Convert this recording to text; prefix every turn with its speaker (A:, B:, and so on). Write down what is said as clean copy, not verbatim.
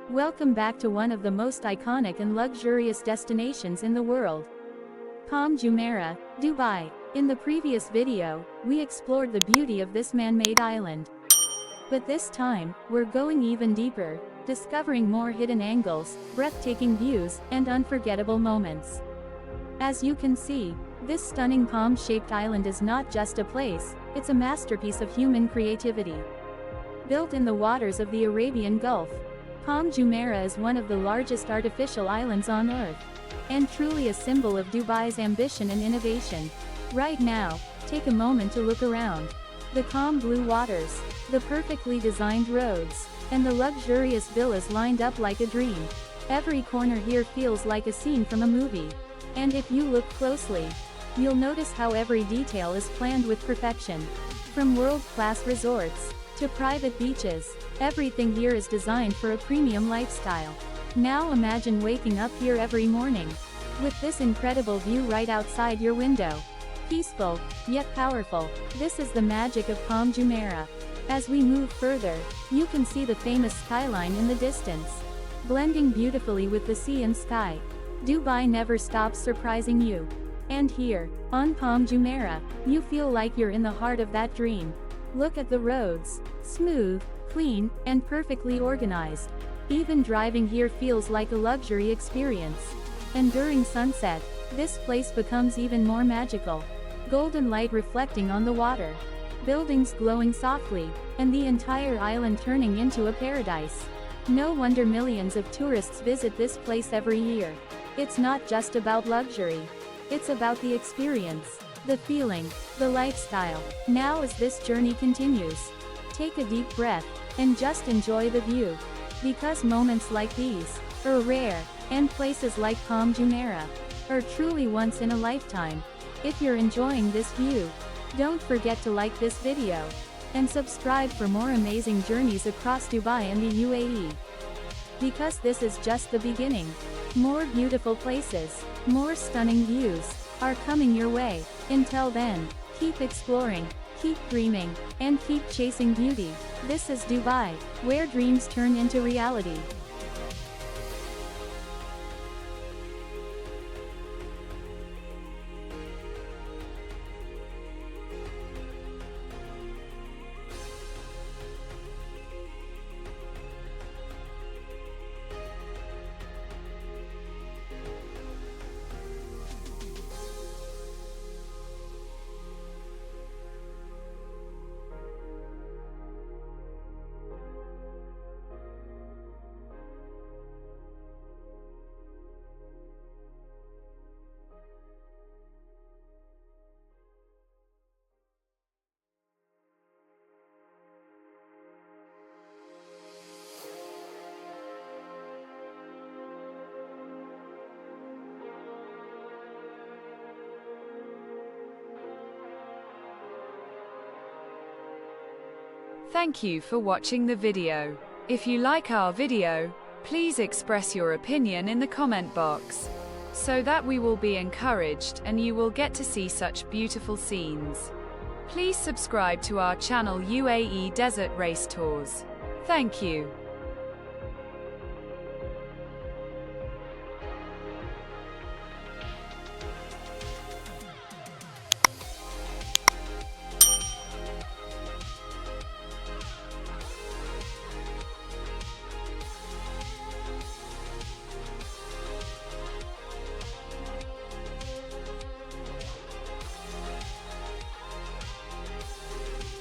A: Welcome back to one of the most iconic and luxurious destinations in the world. Palm Jumeirah, Dubai. In the previous video, we explored the beauty of this man-made island. But this time, we're going even deeper, discovering more hidden angles, breathtaking views, and unforgettable moments. As you can see, this stunning palm-shaped island is not just a place, it's a masterpiece of human creativity. Built in the waters of the Arabian Gulf, Palm Jumeirah is one of the largest artificial islands on Earth, and truly a symbol of Dubai's ambition and innovation. Right now, take a moment to look around. The calm blue waters, the perfectly designed roads, and the luxurious villas lined up like a dream. Every corner here feels like a scene from a movie. And if you look closely, you'll notice how every detail is planned with perfection. From world-class resorts to private beaches, everything here is designed for a premium lifestyle. Now imagine waking up here every morning, with this incredible view right outside your window. Peaceful, yet powerful, this is the magic of Palm Jumeirah. As we move further, you can see the famous skyline in the distance, blending beautifully with the sea and sky. Dubai never stops surprising you. And here, on Palm Jumeirah, you feel like you're in the heart of that dream. Look at the roads, smooth, clean, and perfectly organized. Even driving here feels like a luxury experience. And during sunset, this place becomes even more magical. Golden light reflecting on the water, buildings glowing softly, and the entire island turning into a paradise. No wonder millions of tourists visit this place every year. It's not just about luxury. It's about the experience, the feeling, the lifestyle. Now as this journey continues, take a deep breath, and just enjoy the view. Because moments like these are rare, and places like Palm Jumeirah are truly once in a lifetime. If you're enjoying this view, don't forget to like this video, and subscribe for more amazing journeys across Dubai and the UAE. Because this is just the beginning. More beautiful places, more stunning views, are coming your way. Until then, keep exploring, keep dreaming, and keep chasing beauty. This is Dubai, where dreams turn into reality.
B: Thank you for watching the video. If you like our video, please express your opinion in the comment box, so that we will be encouraged and you will get to see such beautiful scenes. Please subscribe to our channel UAE Desert Race Tours. Thank you.